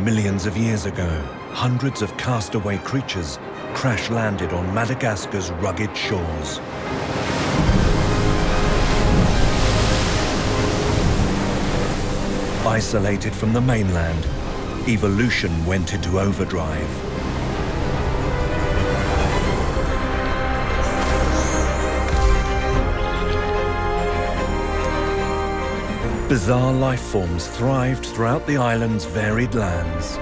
Millions of years ago, hundreds of castaway creatures crash-landed on Madagascar's rugged shores. Isolated from the mainland, evolution went into overdrive. Bizarre life forms thrived throughout the island's varied lands,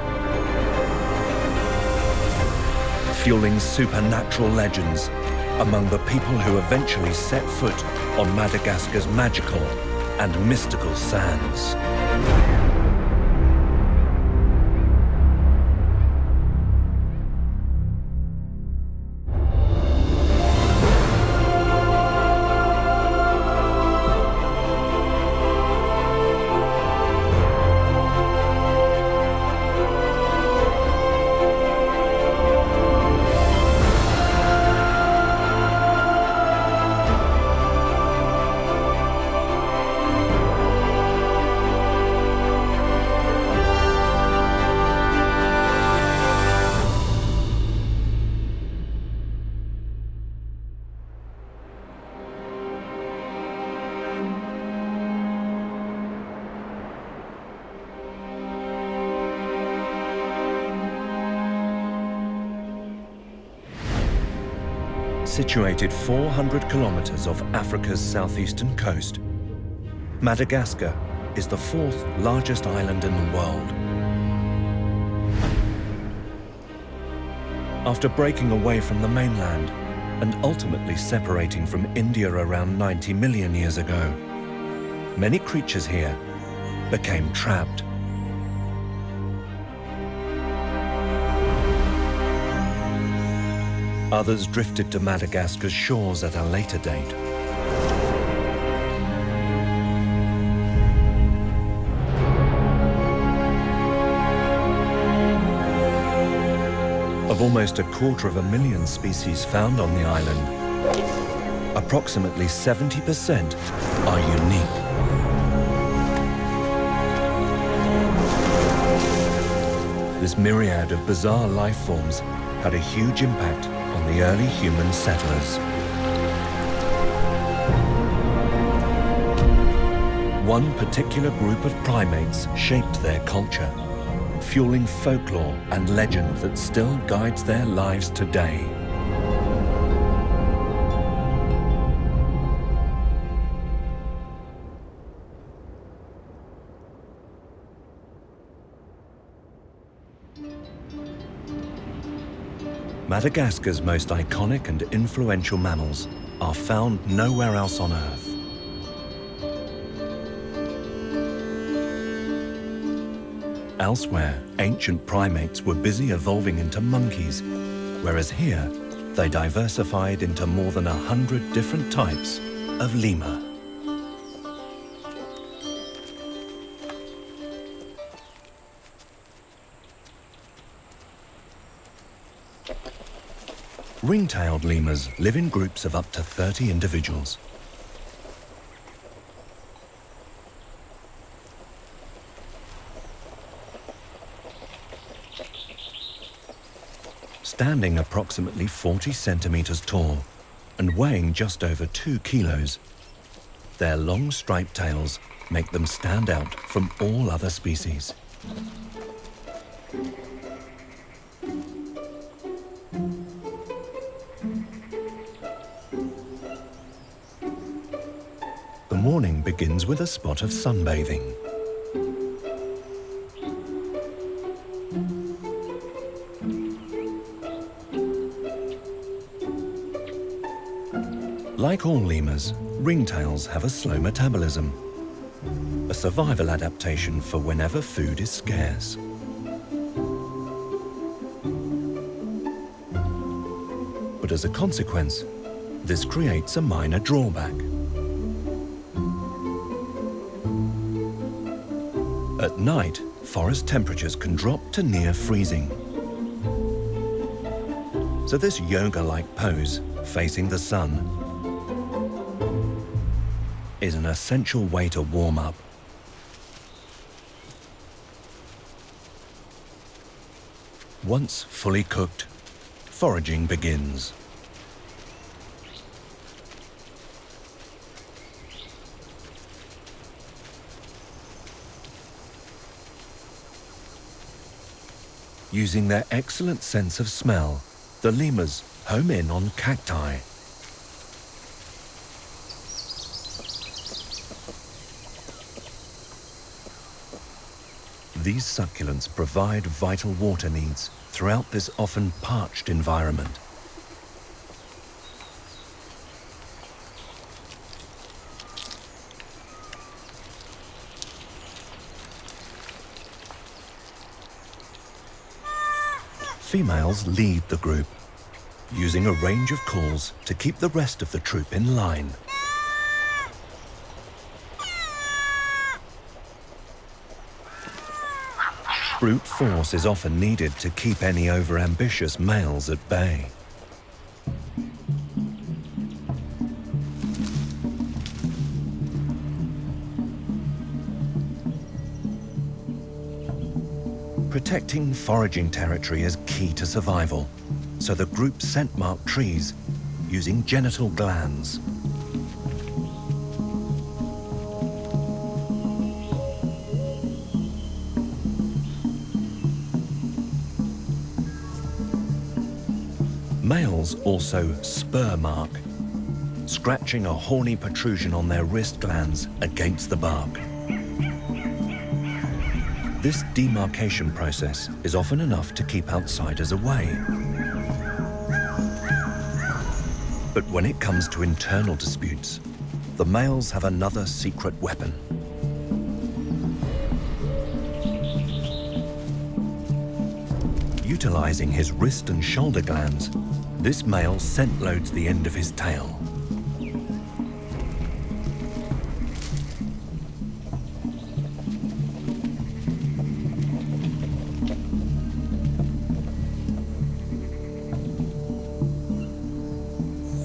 fueling supernatural legends among the people who eventually set foot on Madagascar's magical and mystical sands. Situated 400 kilometers off Africa's southeastern coast, Madagascar is the fourth largest island in the world. After breaking away from the mainland and ultimately separating from India around 90 million years ago, many creatures here became trapped. Others drifted to Madagascar's shores at a later date. Of almost 250,000 species found on the island, approximately 70% are unique. This myriad of bizarre life forms had a huge impact on the early human settlers. One particular group of primates shaped their culture, fueling folklore and legend that still guides their lives today. Madagascar's most iconic and influential mammals are found nowhere else on Earth. Elsewhere, ancient primates were busy evolving into monkeys, whereas here, they diversified into more than 100 different types of lemur. Ring-tailed lemurs live in groups of up to 30 individuals. Standing approximately 40 centimeters tall and weighing just over 2 kilos, their long striped tails make them stand out from all other species. The morning begins with a spot of sunbathing. Like all lemurs, ringtails have a slow metabolism, a survival adaptation for whenever food is scarce. But as a consequence, this creates a minor drawback. At night, forest temperatures can drop to near freezing. So this yoga-like pose, facing the sun, is an essential way to warm up. Once fully cooked, foraging begins. Using their excellent sense of smell, the lemurs home in on cacti. These succulents provide vital water needs throughout this often parched environment. Females lead the group, using a range of calls to keep the rest of the troop in line. Brute force is often needed to keep any overambitious males at bay. Protecting foraging territory is key to survival, so the group scent-mark trees using genital glands. Males also spur mark, scratching a horny protrusion on their wrist glands against the bark. This demarcation process is often enough to keep outsiders away. But when it comes to internal disputes, the males have another secret weapon. Utilizing his wrist and shoulder glands, this male scent loads the end of his tail.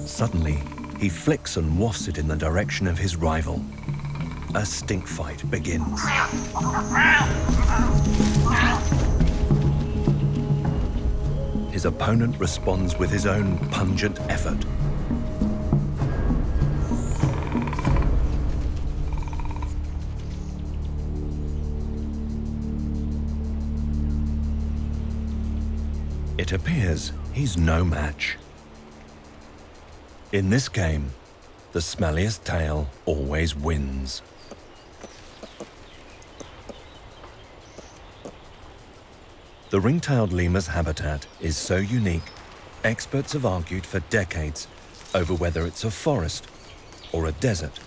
Suddenly, he flicks and wafts it in the direction of his rival. A stink fight begins. His opponent responds with his own pungent effort. It appears he's no match. In this game, the smelliest tail always wins. The ring-tailed lemur's habitat is so unique, experts have argued for decades over whether it's a forest or a desert.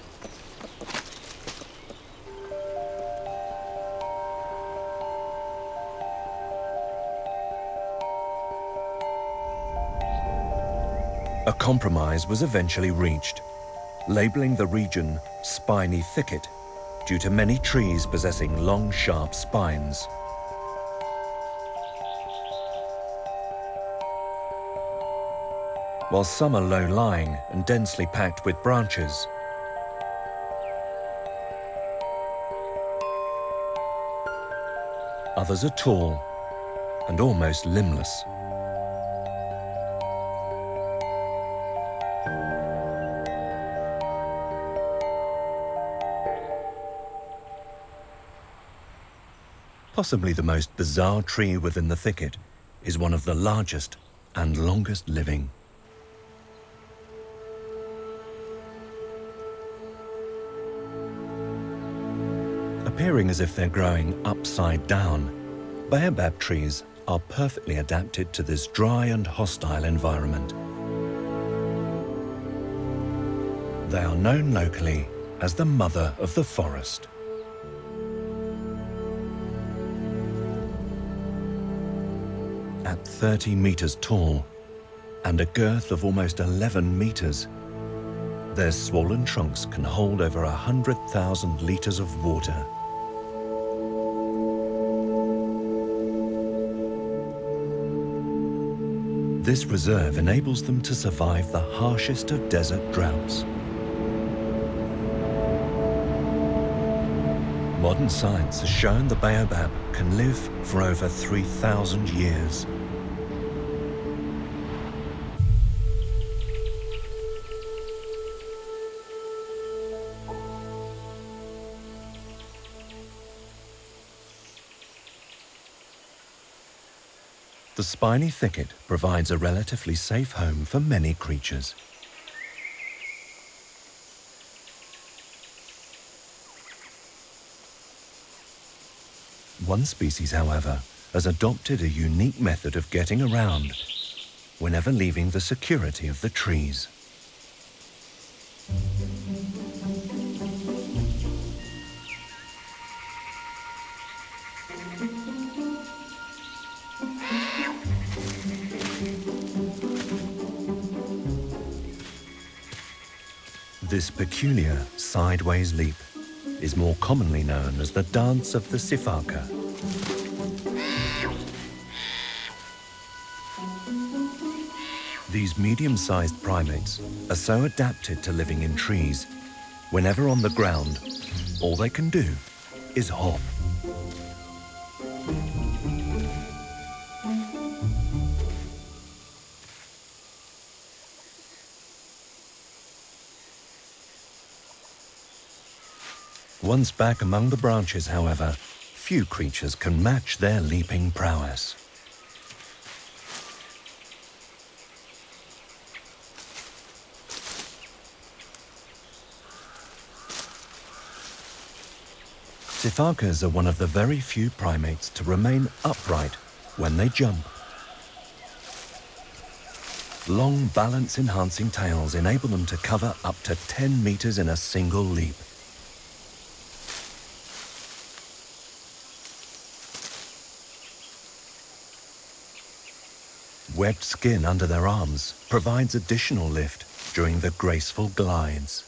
A compromise was eventually reached, labeling the region Spiny Thicket due to many trees possessing long, sharp spines. While some are low-lying and densely packed with branches, others are tall and almost limbless. Possibly the most bizarre tree within the thicket is one of the largest and longest living. Appearing as if they're growing upside down, Baobab trees are perfectly adapted to this dry and hostile environment. They are known locally as the mother of the forest. At 30 meters tall and a girth of almost 11 meters, their swollen trunks can hold over 100,000 liters of water. This reserve enables them to survive the harshest of desert droughts. Modern science has shown the baobab can live for over 3,000 years. The spiny thicket provides a relatively safe home for many creatures. One species, however, has adopted a unique method of getting around whenever leaving the security of the trees. This peculiar sideways leap is more commonly known as the dance of the Sifaka. These medium-sized primates are so adapted to living in trees, whenever on the ground, all they can do is hop. Once back among the branches, however, few creatures can match their leaping prowess. Sifakas are one of the very few primates to remain upright when they jump. Long balance-enhancing tails enable them to cover up to 10 meters in a single leap. Webbed skin under their arms provides additional lift during the graceful glides.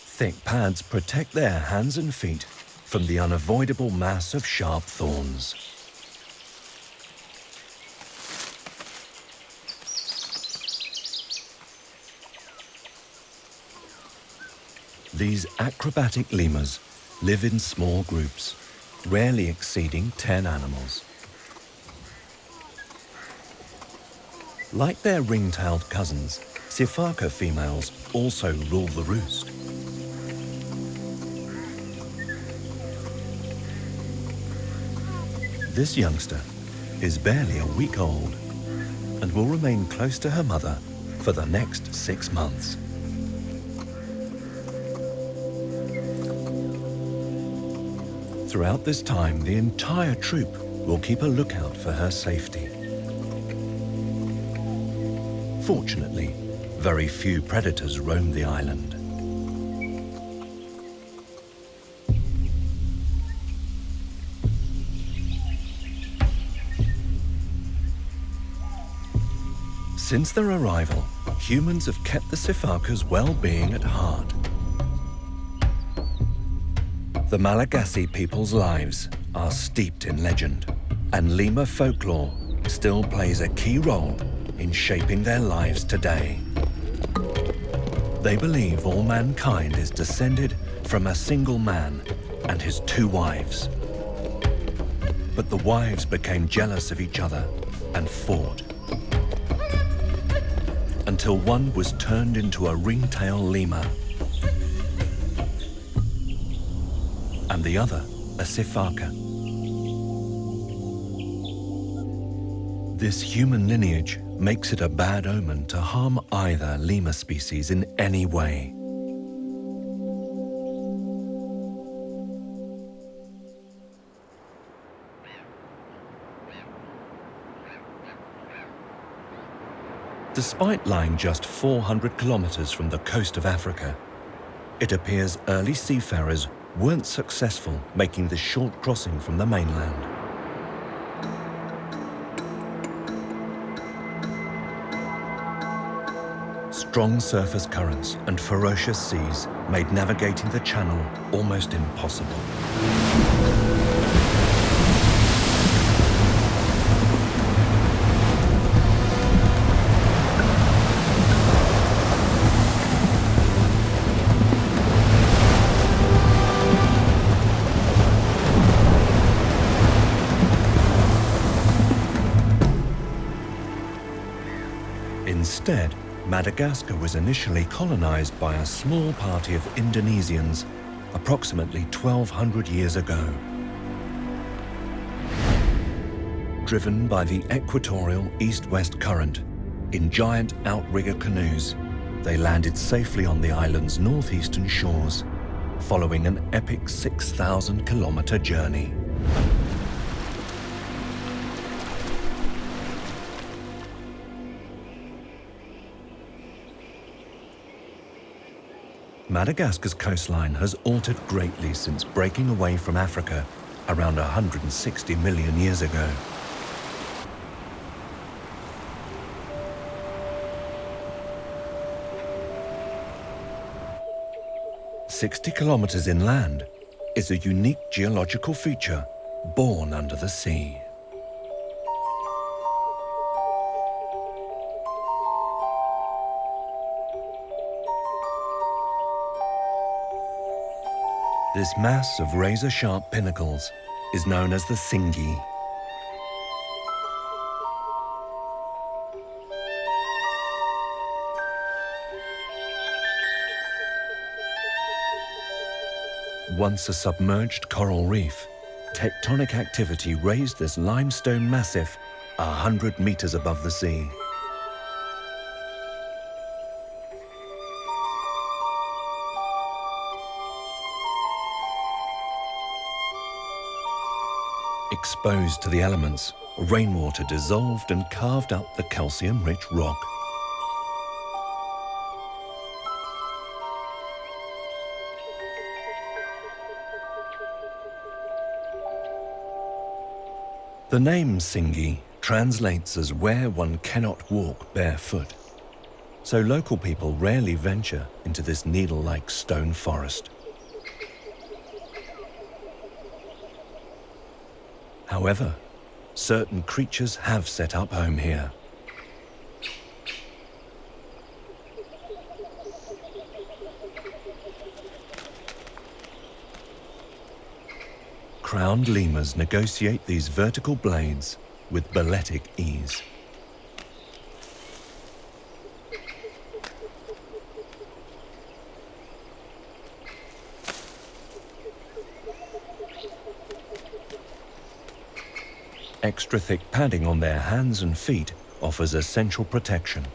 Thick pads protect their hands and feet from the unavoidable mass of sharp thorns. These acrobatic lemurs live in small groups, rarely exceeding 10 animals. Like their ring-tailed cousins, Sifaka females also rule the roost. This youngster is barely a week old and will remain close to her mother for the next 6 months. Throughout this time, the entire troop will keep a lookout for her safety. Fortunately, very few predators roam the island. Since their arrival, humans have kept the Sifaka's well-being at heart. The Malagasy people's lives are steeped in legend, and lemur folklore still plays a key role in shaping their lives today. They believe all mankind is descended from a single man and his 2 wives. But the wives became jealous of each other and fought, until one was turned into a ringtail lemur and the other a Sifaka. This human lineage makes it a bad omen to harm either lemur species in any way. Despite lying just 400 kilometers from the coast of Africa, it appears early seafarers weren't successful making the short crossing from the mainland. Strong surface currents and ferocious seas made navigating the channel almost impossible. Instead, Madagascar was initially colonized by a small party of Indonesians approximately 1,200 years ago. Driven by the equatorial east-west current, in giant outrigger canoes, they landed safely on the island's northeastern shores, following an epic 6,000-kilometer journey. Madagascar's coastline has altered greatly since breaking away from Africa around 160 million years ago. "60 kilometers inland is a unique geological feature born under the sea. This mass of razor-sharp pinnacles is known as the Tsingy. Once a submerged coral reef, tectonic activity raised this limestone massif 100 meters above the sea. Exposed to the elements, rainwater dissolved and carved up the calcium-rich rock. The name Tsingy translates as where one cannot walk barefoot, so local people rarely venture into this needle-like stone forest. However, certain creatures have set up home here. Crowned lemurs negotiate these vertical blades with balletic ease. Extra thick padding on their hands and feet offers essential protection.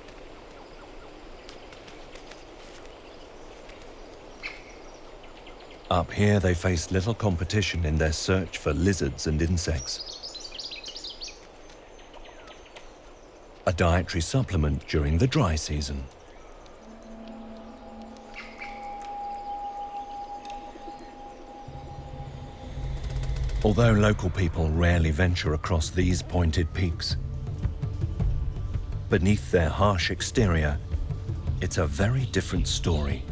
Up here, they face little competition in their search for lizards and insects. A dietary supplement during the dry season. Although local people rarely venture across these pointed peaks, beneath their harsh exterior, it's a very different story.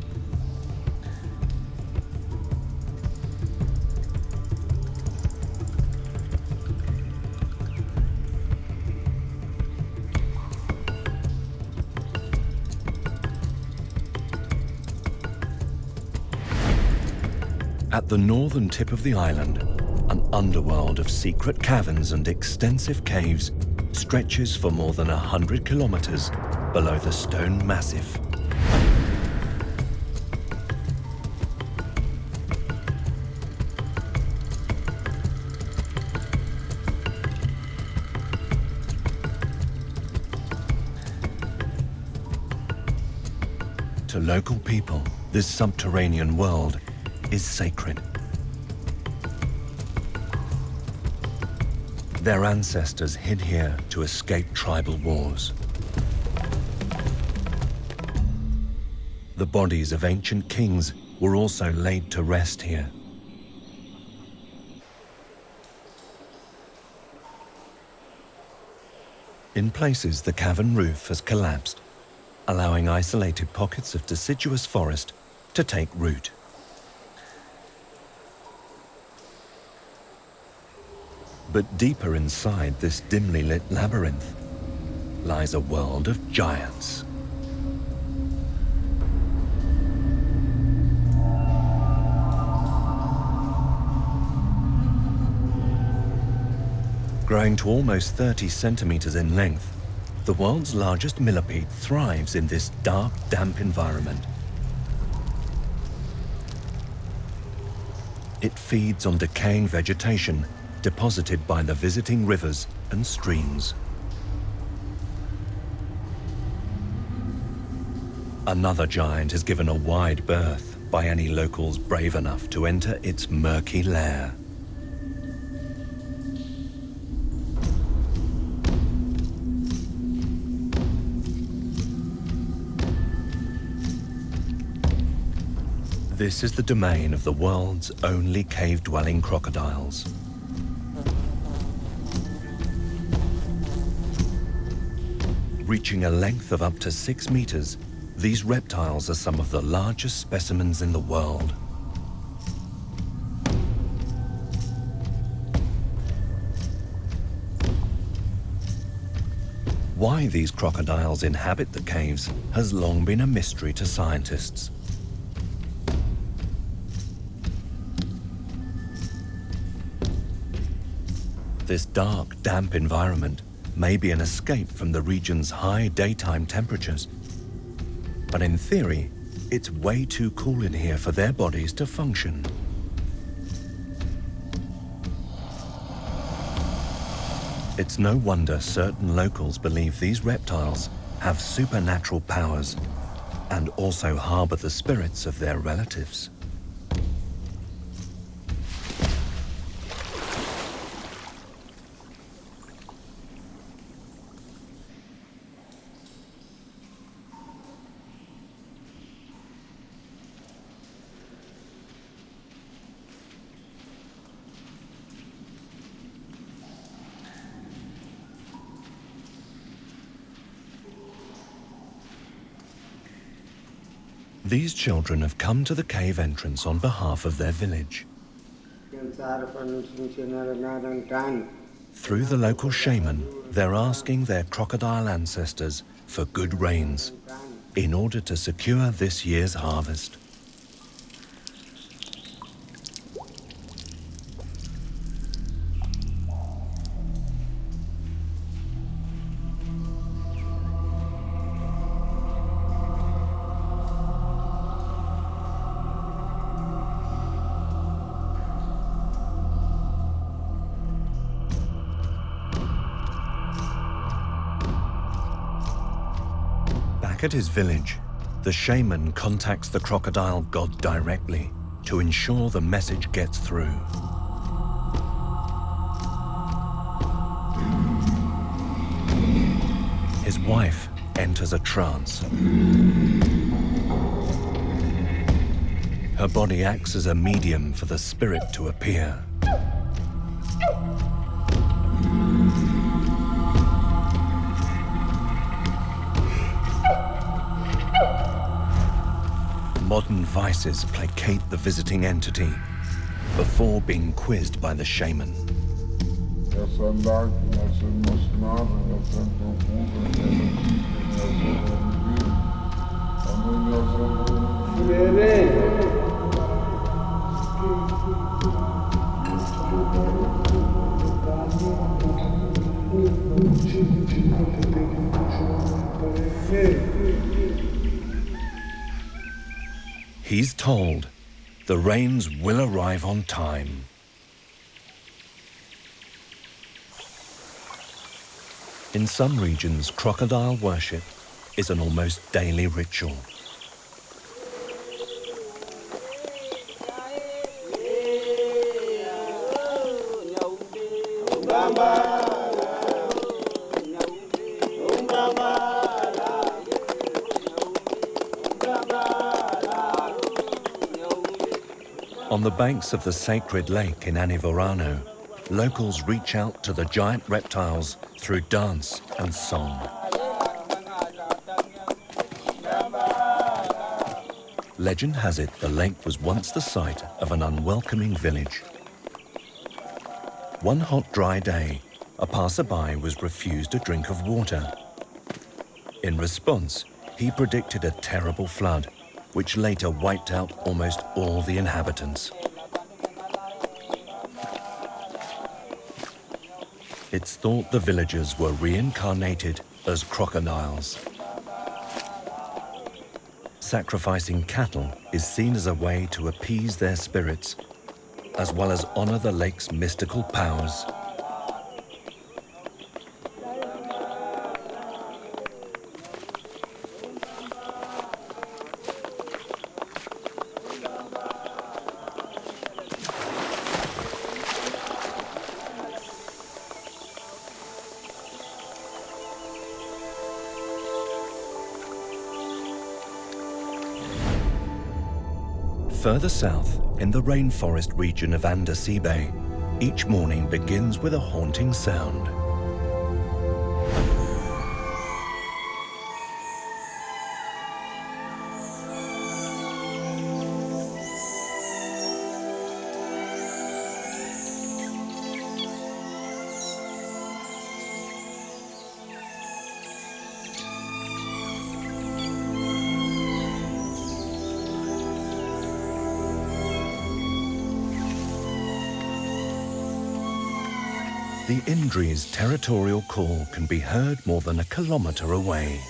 At the northern tip of the island, an underworld of secret caverns and extensive caves stretches for more than 100 kilometers below the stone massif. To local people, this subterranean world is sacred. Their ancestors hid here to escape tribal wars. The bodies of ancient kings were also laid to rest here. In places, the cavern roof has collapsed, allowing isolated pockets of deciduous forest to take root. But deeper inside this dimly lit labyrinth lies a world of giants. Growing to almost 30 centimeters in length, the world's largest millipede thrives in this dark, damp environment. It feeds on decaying vegetation deposited by the visiting rivers and streams. Another giant is given a wide berth by any locals brave enough to enter its murky lair. This is the domain of the world's only cave-dwelling crocodiles. Reaching a length of up to 6 meters, these reptiles are some of the largest specimens in the world. Why these crocodiles inhabit the caves has long been a mystery to scientists. This dark, damp environment may be an escape from the region's high daytime temperatures. But in theory, it's way too cool in here for their bodies to function. It's no wonder certain locals believe these reptiles have supernatural powers and also harbor the spirits of their relatives. These children have come to the cave entrance on behalf of their village. Through the local shaman, they're asking their crocodile ancestors for good rains in order to secure this year's harvest. At his village, the shaman contacts the crocodile god directly to ensure the message gets through. His wife enters a trance. Her body acts as a medium for the spirit to appear. Modern vices placate the visiting entity before being quizzed by the shaman. He's told the rains will arrive on time. In some regions, crocodile worship is an almost daily ritual. On the banks of the sacred lake in Anivarano, locals reach out to the giant reptiles through dance and song. Legend has it the lake was once the site of an unwelcoming village. One hot, dry day, a passerby was refused a drink of water. In response, he predicted a terrible flood, which later wiped out almost all the inhabitants. It's thought the villagers were reincarnated as crocodiles. Sacrificing cattle is seen as a way to appease their spirits, as well as honor the lake's mystical powers. Further south, in the rainforest region of Andasibe, each morning begins with a haunting sound. The Indri's territorial call can be heard more than a kilometre away.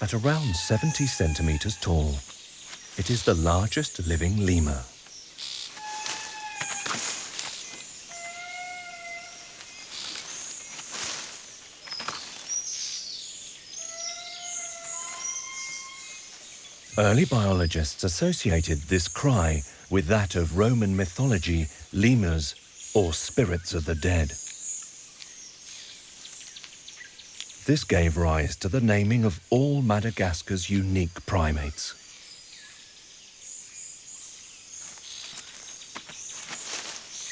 At around 70 centimetres tall, it is the largest living lemur. Early biologists associated this cry with that of Roman mythology, lemurs, or spirits of the dead. This gave rise to the naming of all Madagascar's unique primates.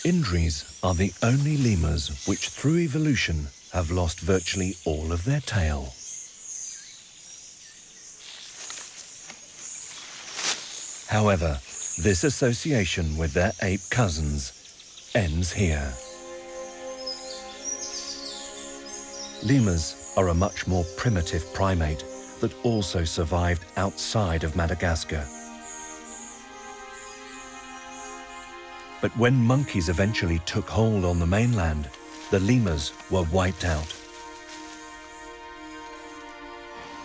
Indris are the only lemurs which, through evolution, have lost virtually all of their tail. However, this association with their ape cousins ends here. Lemurs are a much more primitive primate that also survived outside of Madagascar. But when monkeys eventually took hold on the mainland, the lemurs were wiped out.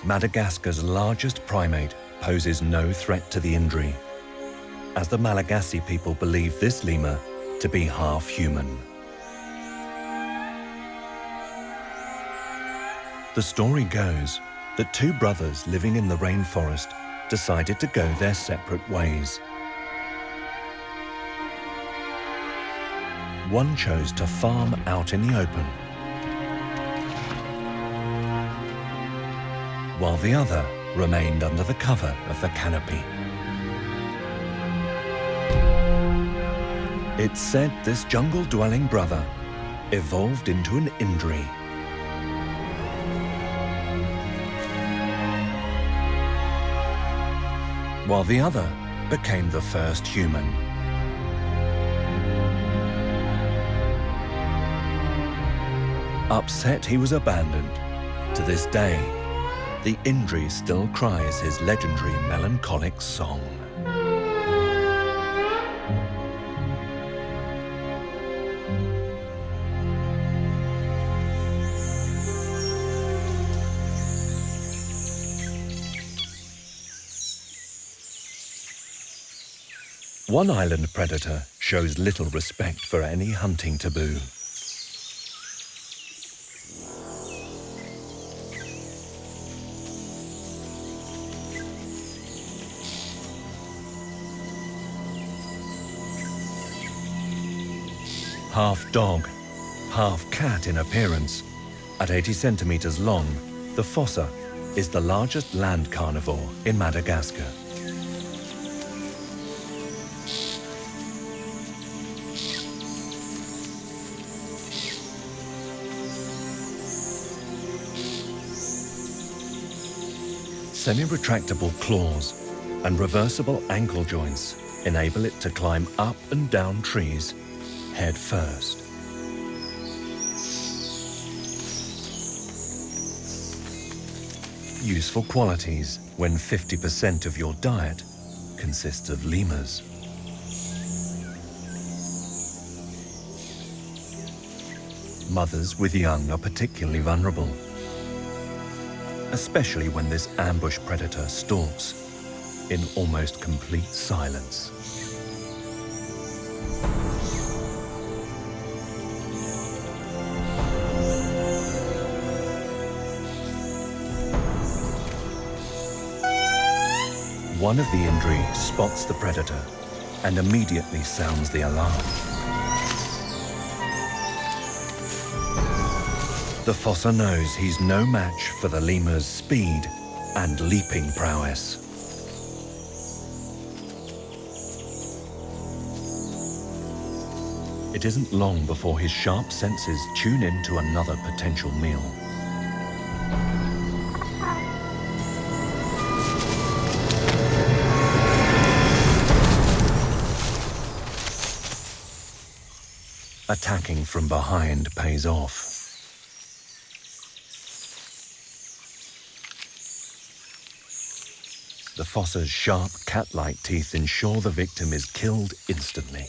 Madagascar's largest primate poses no threat to the Indri, as the Malagasy people believe this lemur to be half human. The story goes that two brothers living in the rainforest decided to go their separate ways. One chose to farm out in the open, while the other remained under the cover of the canopy. It's said this jungle-dwelling brother evolved into an Indri. While the other became the first human. Upset he was abandoned, to this day, the Indri still cries his legendary melancholic song. One island predator shows little respect for any hunting taboo. Half dog, half cat in appearance, at 80 centimeters long, the Fossa is the largest land carnivore in Madagascar. Semi-retractable claws and reversible ankle joints enable it to climb up and down trees head first. Useful qualities when 50% of your diet consists of lemurs. Mothers with young are particularly vulnerable, especially when this ambush predator stalks in almost complete silence. One of the Indri spots the predator and immediately sounds the alarm. The Fossa knows he's no match for the lemur's speed and leaping prowess. It isn't long before his sharp senses tune in to another potential meal. Attacking from behind pays off. The Fossa's sharp cat-like teeth ensure the victim is killed instantly.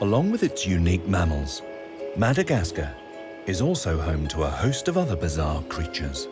Along with its unique mammals, Madagascar is also home to a host of other bizarre creatures.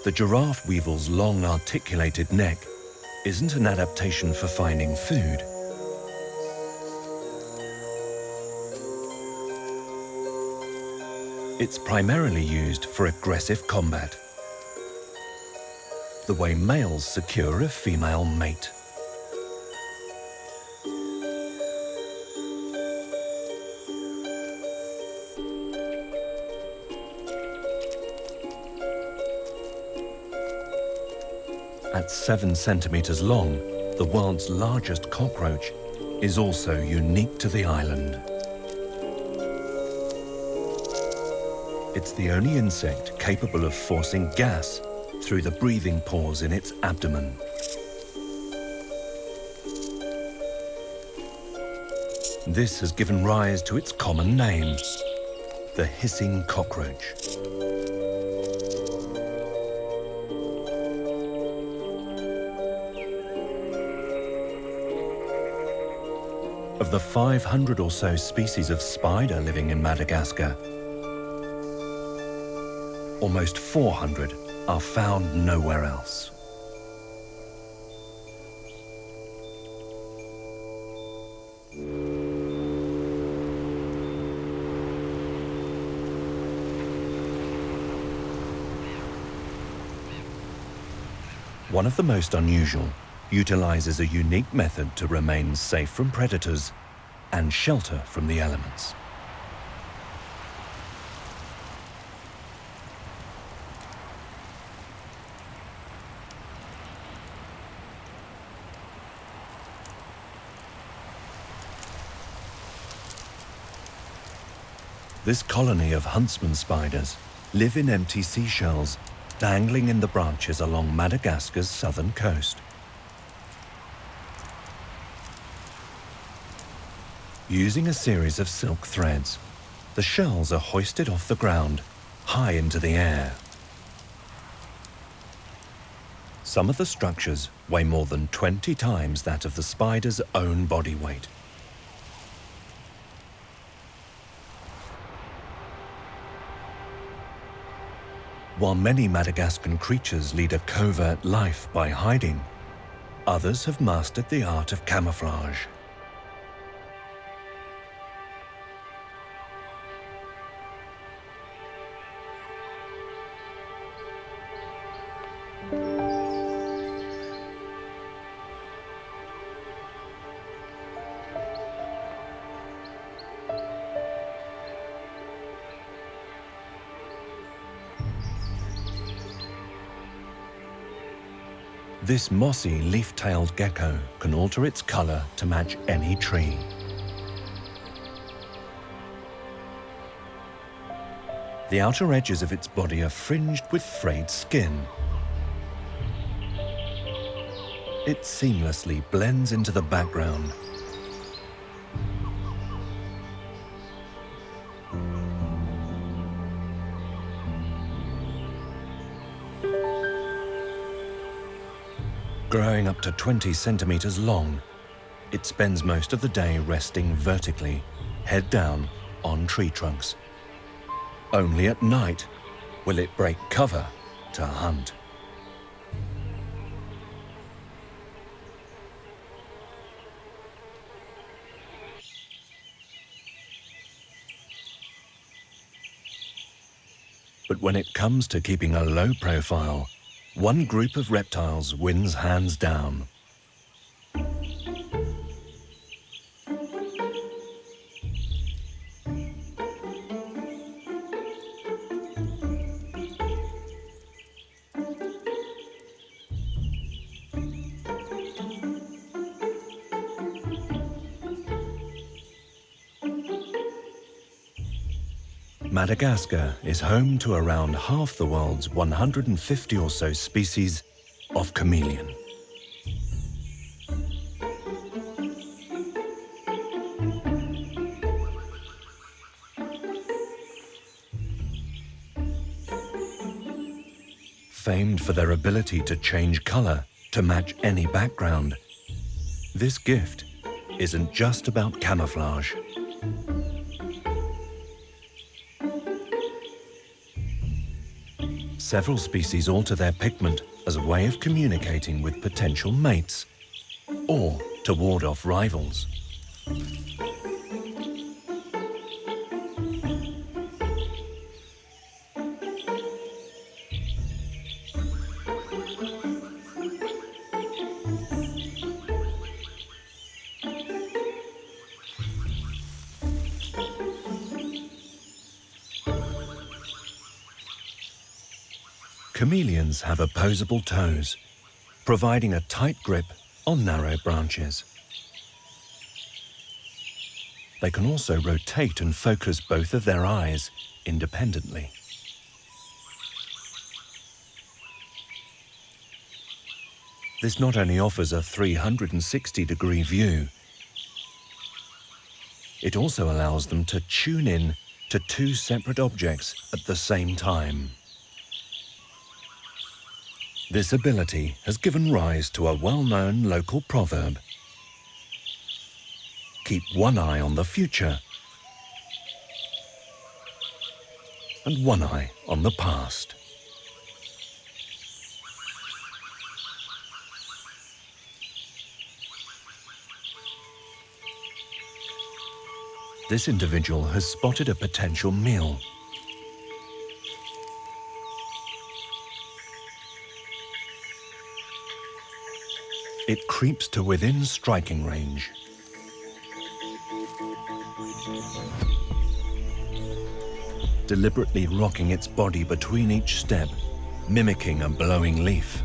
The giraffe weevil's long articulated neck isn't an adaptation for finding food. It's primarily used for aggressive combat, the way males secure a female mate. At 7 centimeters long, the world's largest cockroach is also unique to the island. It's the only insect capable of forcing gas through the breathing pores in its abdomen. This has given rise to its common name, the hissing cockroach. Of the 500 or so species of spider living in Madagascar, almost 400 are found nowhere else. One of the most unusual utilizes a unique method to remain safe from predators and shelter from the elements. This colony of huntsman spiders live in empty seashells, dangling in the branches along Madagascar's southern coast. Using a series of silk threads, the shells are hoisted off the ground, high into the air. Some of the structures weigh more than 20 times that of the spider's own body weight. While many Madagascan creatures lead a covert life by hiding, others have mastered the art of camouflage. This mossy leaf-tailed gecko can alter its color to match any tree. The outer edges of its body are fringed with frayed skin. It seamlessly blends into the background. Growing up to 20 centimeters long, it spends most of the day resting vertically, head down, on tree trunks. Only at night will it break cover to hunt. But when it comes to keeping a low profile, one group of reptiles wins hands down. Madagascar is home to around half the world's 150 or so species of chameleon. Famed for their ability to change color to match any background, this gift isn't just about camouflage. Several species alter their pigment as a way of communicating with potential mates or to ward off rivals. Chameleons have opposable toes, providing a tight grip on narrow branches. They can also rotate and focus both of their eyes independently. This not only offers a 360-degree view, it also allows them to tune in to two separate objects at the same time. This ability has given rise to a well-known local proverb: keep one eye on the future and one eye on the past. This individual has spotted a potential meal. It creeps to within striking range. Deliberately rocking its body between each step, mimicking a blowing leaf.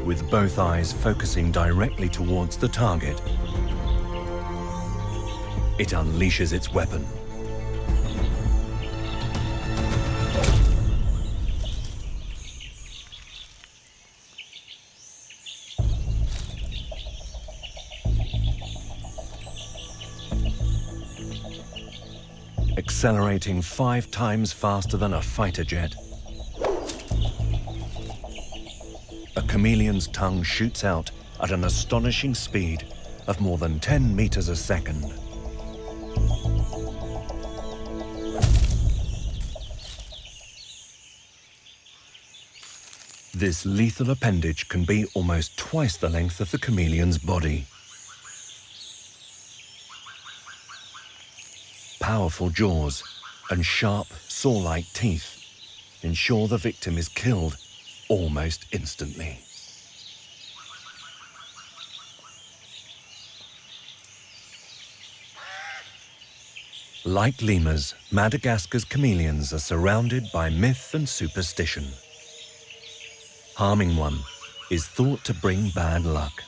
With both eyes focusing directly towards the target, it unleashes its weapon. Accelerating 5 times faster than a fighter jet, a chameleon's tongue shoots out at an astonishing speed of more than 10 meters a second. This lethal appendage can be almost twice the length of the chameleon's body. Powerful jaws and sharp, saw-like teeth ensure the victim is killed almost instantly. Like lemurs, Madagascar's chameleons are surrounded by myth and superstition. Harming one is thought to bring bad luck.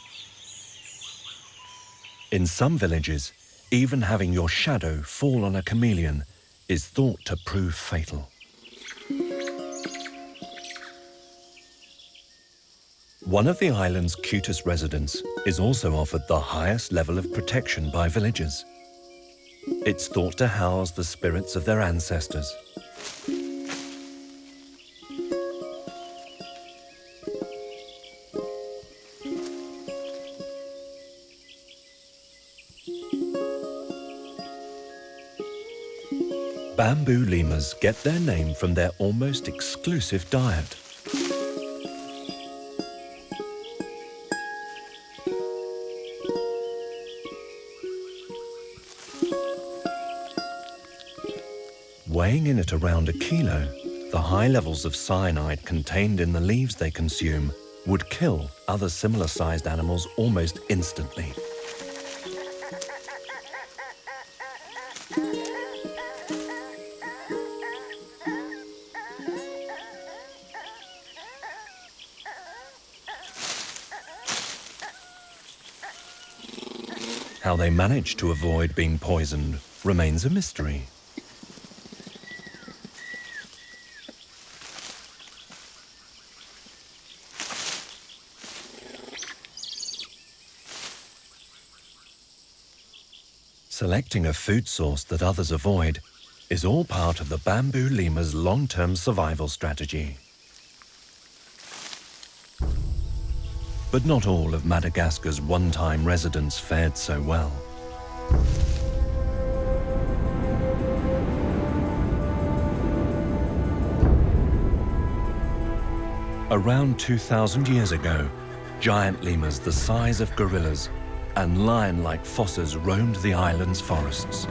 In some villages, even having your shadow fall on a chameleon is thought to prove fatal. One of the island's cutest residents is also offered the highest level of protection by villagers. It's thought to house the spirits of their ancestors. Bamboo lemurs get their name from their almost exclusive diet. Weighing in at around a kilo, the high levels of cyanide contained in the leaves they consume would kill other similar-sized animals almost instantly. How they manage to avoid being poisoned remains a mystery. Selecting a food source that others avoid is all part of the bamboo lemur's long-term survival strategy. But not all of Madagascar's one-time residents fared so well. Around 2,000 years ago, giant lemurs the size of gorillas and lion-like fossas roamed the island's forests.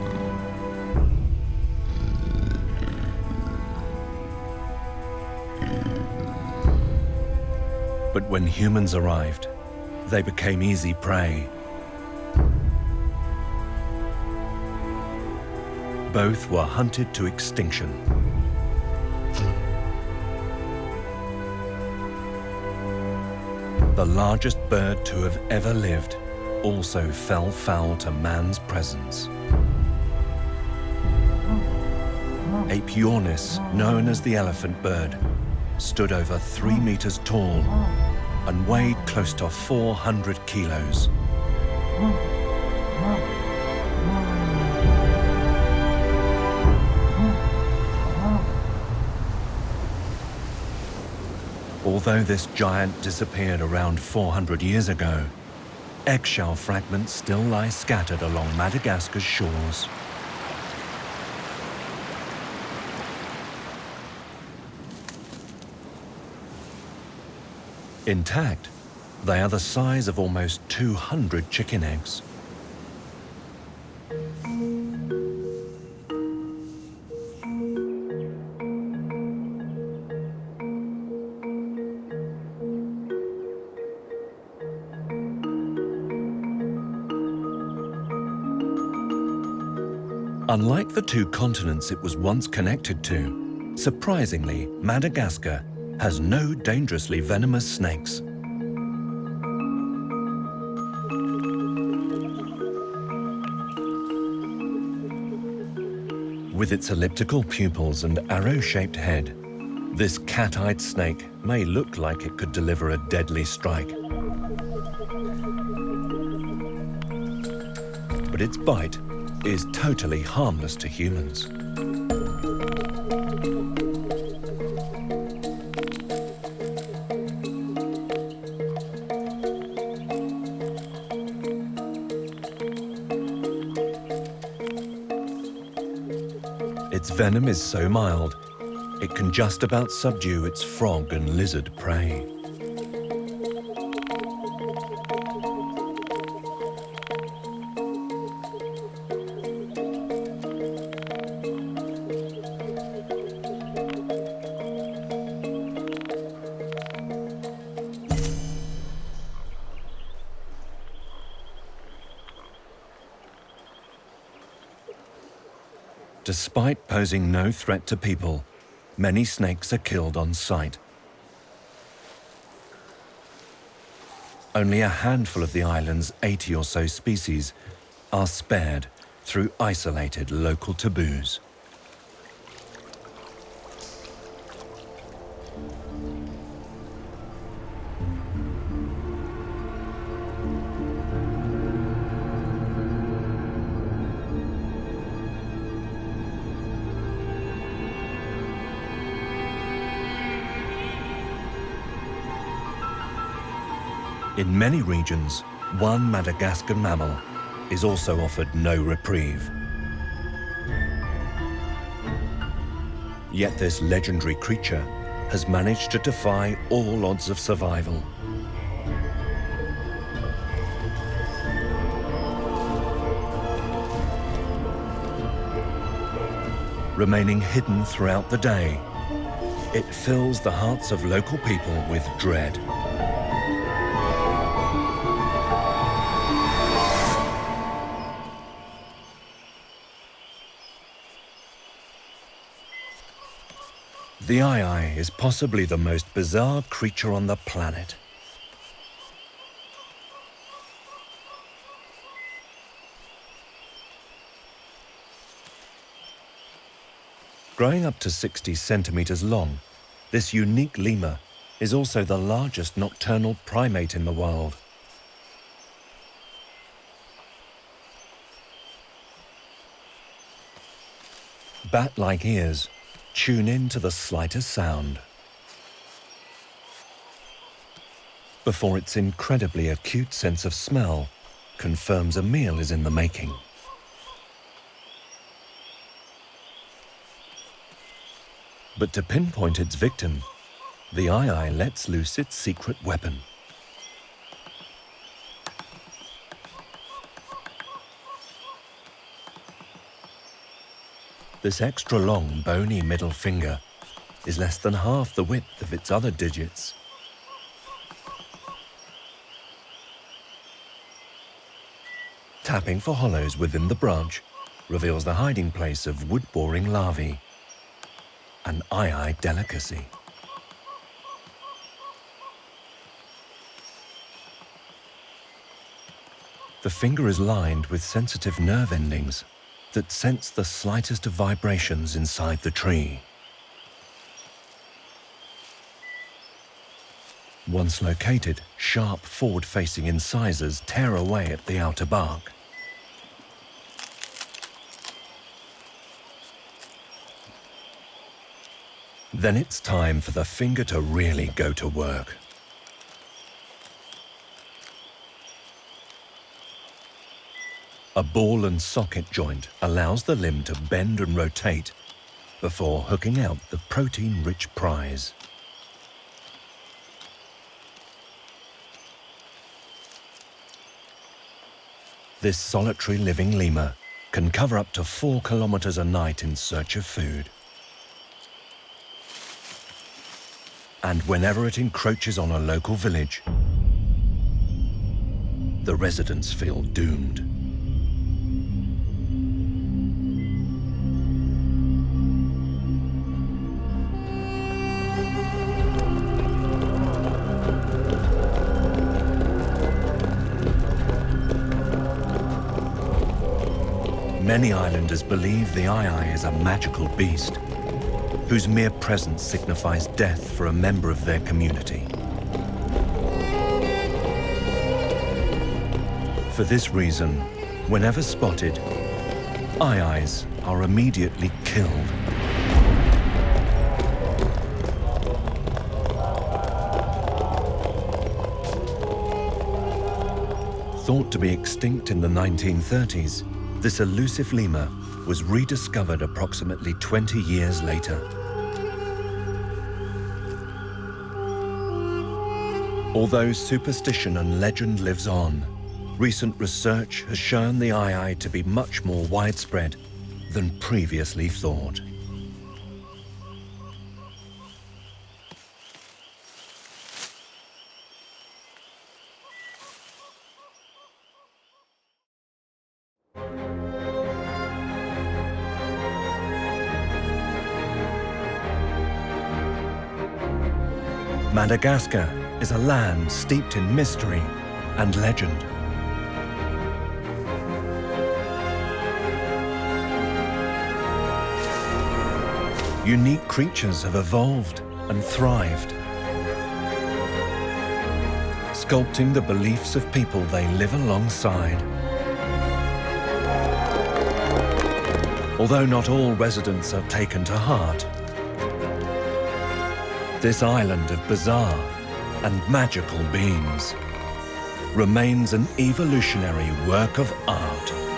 But when humans arrived, they became easy prey. Both were hunted to extinction. The largest bird to have ever lived also fell foul to man's presence. Aepyornis, known as the elephant bird, stood over 3 meters tall and weighed close to 400 kilos. Although this giant disappeared around 400 years ago, eggshell fragments still lie scattered along Madagascar's shores. Intact, they are the size of almost 200 chicken eggs. Unlike the two continents it was once connected to, surprisingly, Madagascar has no dangerously venomous snakes. With its elliptical pupils and arrow-shaped head, this cat-eyed snake may look like it could deliver a deadly strike. But its bite is totally harmless to humans. Its venom is so mild, it can just about subdue its frog and lizard prey. Despite posing no threat to people, many snakes are killed on sight. Only a handful of the island's 80 or so species are spared through isolated local taboos. In many regions, one Madagascar mammal is also offered no reprieve. Yet this legendary creature has managed to defy all odds of survival. Remaining hidden throughout the day, it fills the hearts of local people with dread. The eye is possibly the most bizarre creature on the planet. Growing up to 60 centimeters long, this unique lemur is also the largest nocturnal primate in the world. Bat-like ears tune in to the slightest sound, before its incredibly acute sense of smell confirms a meal is in the making. But to pinpoint its victim, the eye lets loose its secret weapon. This extra long, bony middle finger is less than half the width of its other digits. Tapping for hollows within the branch reveals the hiding place of wood-boring larvae, an eye delicacy. The finger is lined with sensitive nerve endings that sense the slightest of vibrations inside the tree. Once located, sharp forward-facing incisors tear away at the outer bark. Then it's time for the finger to really go to work. A ball and socket joint allows the limb to bend and rotate before hooking out the protein-rich prize. This solitary living lemur can cover up to 4 kilometers a night in search of food. And whenever it encroaches on a local village, the residents feel doomed. Many islanders believe the eye is a magical beast, whose mere presence signifies death for a member of their community. For this reason, whenever spotted, eye-eyes are immediately killed. Thought to be extinct in the 1930s, this elusive lemur was rediscovered approximately 20 years later. Although superstition and legend lives on, recent research has shown the eye to be much more widespread than previously thought. Madagascar is a land steeped in mystery and legend. Unique creatures have evolved and thrived, sculpting the beliefs of people they live alongside. Although not all residents are taken to heart, this island of bizarre and magical beings remains an evolutionary work of art.